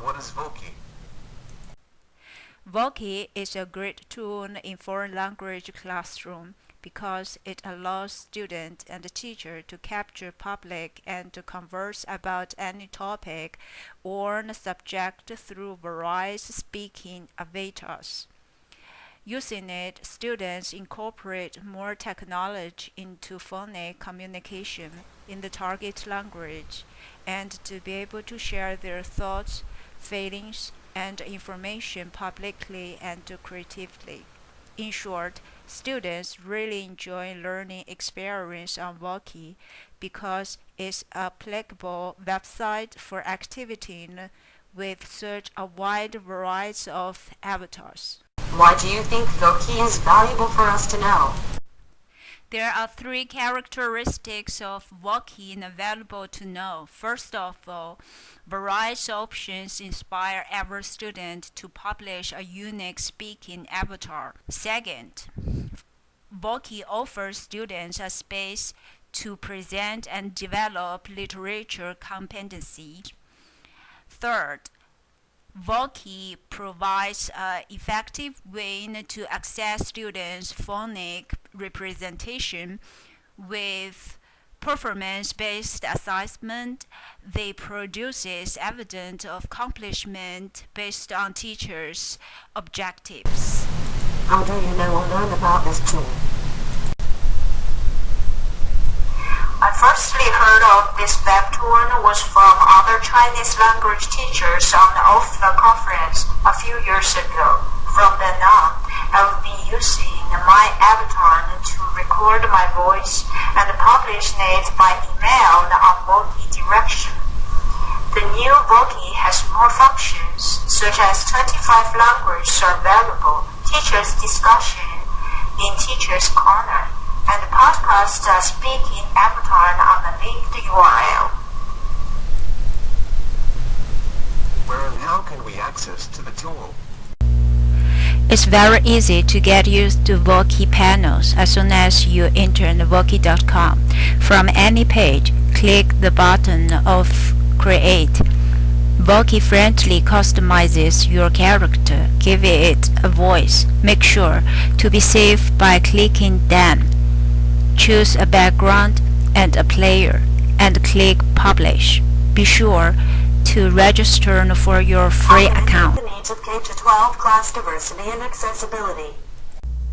What is Voki? Voki is a great tool in foreign language classroom because it allows student and teacher to capture public and to converse about any topic or subject through various speaking avatars. Using it, students incorporate more technology into phonic communication in the target language and to be able to share their thoughts, feelings, and information publicly and creatively. In short, students really enjoy learning experience on Voki because it's a applicable website for activity with such a wide variety of avatars. Why do you think Voki is valuable for us to know? There are three characteristics of Voki available to know. First of all, various options inspire every student to publish a unique speaking avatar. Second, Voki offers students a space to present and develop literature competency. Third, Voki provides an effective way to access students' phonic representation with performance-based assessment. They produces evidence of accomplishment based on teachers' objectives. How do you know or learn about this tool? I firstly heard of this webtoon was from other Chinese language teachers on the OFLA conference a few years ago. From then on, I will be using my avatar to record my voice and publish it by email on Voki direction. The new Voki has more functions, such as 25 languages are available, teachers' discussion in Teacher's Corner, and the podcast speaking avatar on the linked URL. Where and how can we access to the tool? It's very easy to get used to Voki panels as soon as you enter Voki.com. From any page, click the button of Create. Voki friendly customizes your character, give it a voice. Make sure to be safe by clicking Done. Choose a background and a player and click Publish. Be sure to register for your free account. The needs of K-12 class diversity and accessibility.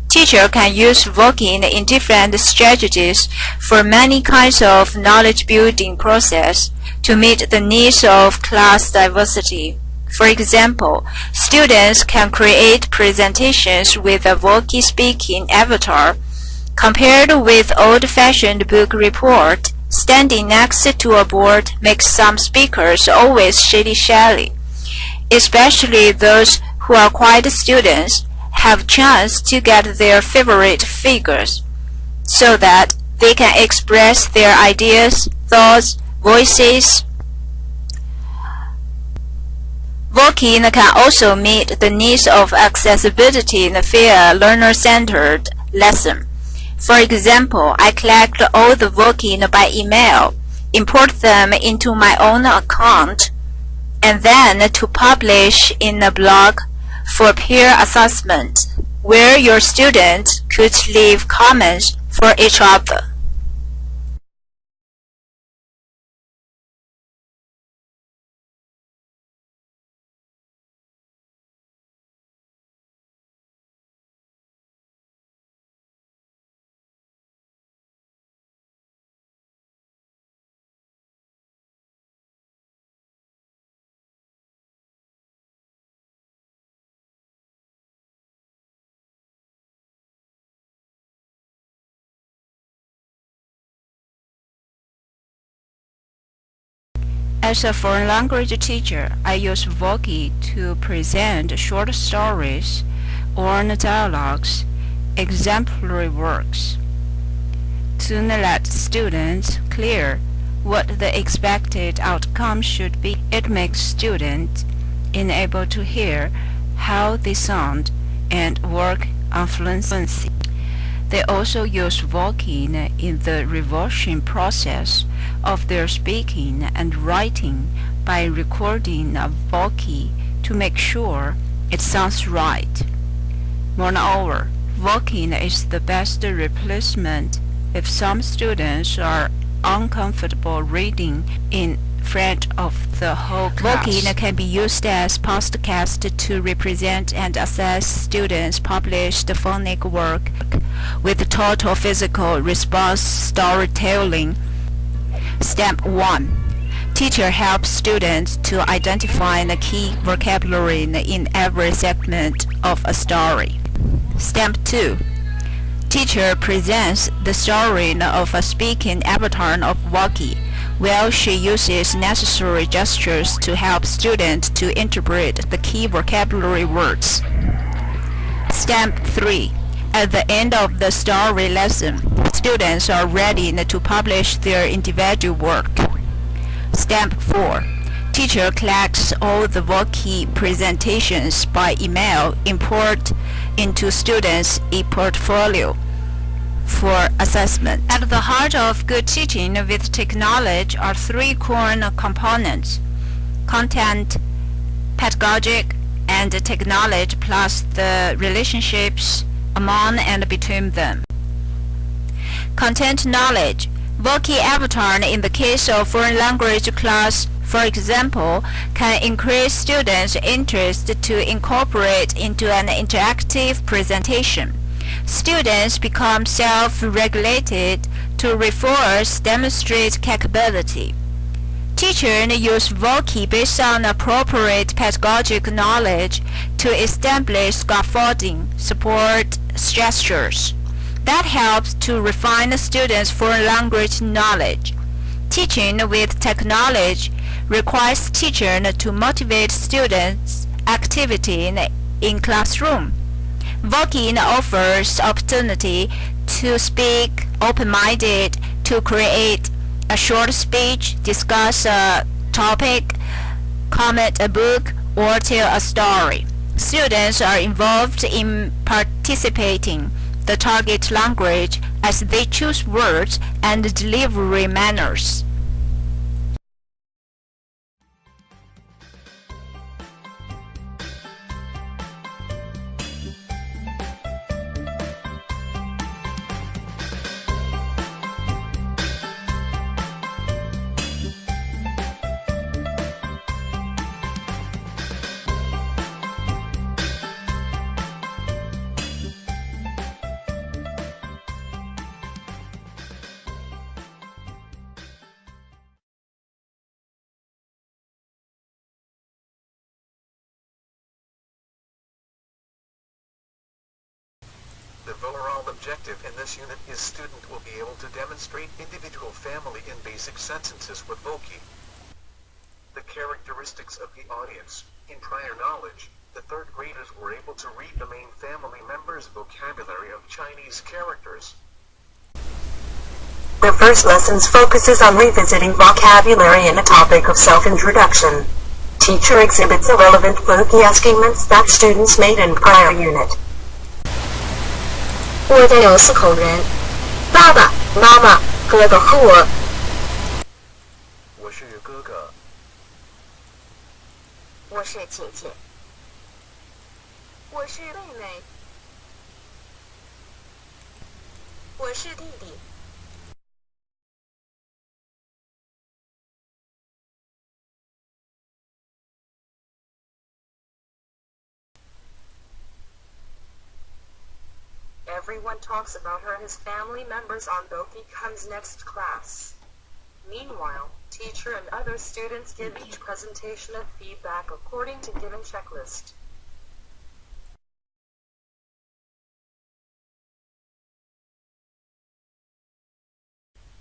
Teacher can use Voki in different strategies for many kinds of knowledge building process to meet the needs of class diversity. For example, students can create presentations with a Voki speaking avatar. Compared with old-fashioned book report, standing next to a board makes some speakers always shilly-shally. Especially those who are quiet students have chance to get their favorite figures, so that they can express their ideas, thoughts, voices. Voki can also meet the needs of accessibility via learner-centered lesson. For example, I collect all the Voki by email, import them into my own account, and then to publish in a blog for peer assessment, where your students could leave comments for each other. As a foreign language teacher, I use Voki to present short stories or dialogues, exemplary works, to let students clear what the expected outcome should be. It makes students able to hear how they sound and work on fluency. They also use Voki in the reversion process of their speaking and writing by recording a Voki to make sure it sounds right. Moreover, Voki is the best replacement if some students are uncomfortable reading in front of the whole class. Voki can be used as podcast to represent and assess students' published phonic work with total physical response storytelling. Step 1. Teacher helps students to identify the key vocabulary in every segment of a story. Step 2. Teacher presents the story of a speaking avatar of Voki, while she uses necessary gestures to help students to interpret the key vocabulary words. Step 3. At the end of the story lesson, students are ready to publish their individual work. Step 4. Teacher collects all the Voki presentations by email, import into students' e-portfolio for assessment. At the heart of good teaching with technology are three core components: content, pedagogic, and technology, plus the relationships among and between them. Content knowledge. Voki avatar in the case of foreign language class, for example, can increase students' interest to incorporate into an interactive presentation. Students become self-regulated to reinforce demonstrate capability. Teachers use Voki based on appropriate pedagogic knowledge to establish scaffolding, support gestures. That helps to refine the students' foreign language knowledge. Teaching with technology requires teachers to motivate students' activity in classroom. Voki offers opportunity to speak open-minded, to create a short speech, discuss a topic, comment a book, or tell a story. Students are involved in participating the target language as they choose words and delivery manners. The overall objective in this unit is student will be able to demonstrate individual family in basic sentences with Voki. The characteristics of the audience. In prior knowledge, the third graders were able to read the main family members' vocabulary of Chinese characters. The first lessons focuses on revisiting vocabulary and the topic of self-introduction. Teacher exhibits a relevant Voki assignments that students made in prior unit. 我家有4口人，爸爸妈妈、哥哥和我。我是哥哥。我是姐姐。我是妹妹。我是弟弟。Everyone talks about her and his family members on Voki comes next class. Meanwhile, teacher and other students give each presentation and feedback according to given checklist.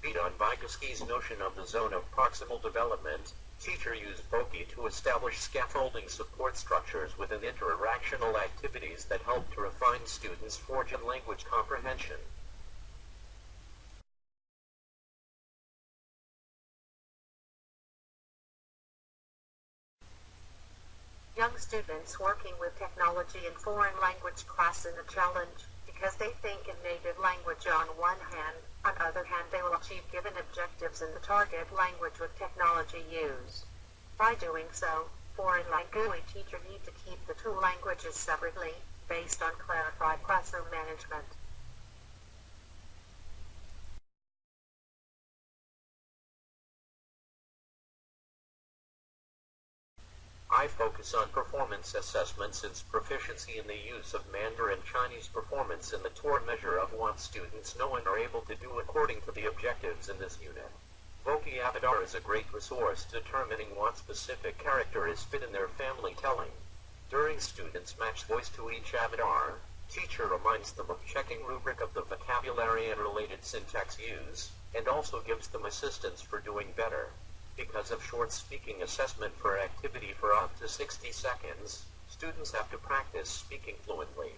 Based on Vygotsky's notion of the zone of proximal development, teacher used Voki to establish scaffolding support structures within interactional activities that help to refine students' foreign language comprehension. Young students working with technology in foreign language class in a challenge because they think in native language on one hand, on the other hand they will achieve given objectives in the target language with technology used. By doing so, foreign language teachers need to keep the two languages separately, based on clarified classroom management. I focus on performance assessment since proficiency in the use of Mandarin Chinese performance in the TOR measure of what students know and are able to do according to the objectives in this unit. Voki Avatar is a great resource determining what specific character is fit in their family telling. During students match voice to each avatar, teacher reminds them of checking rubric of the vocabulary and related syntax use, and also gives them assistance for doing better. Because of short speaking assessment for activity for up to 60 seconds, students have to practice speaking fluently.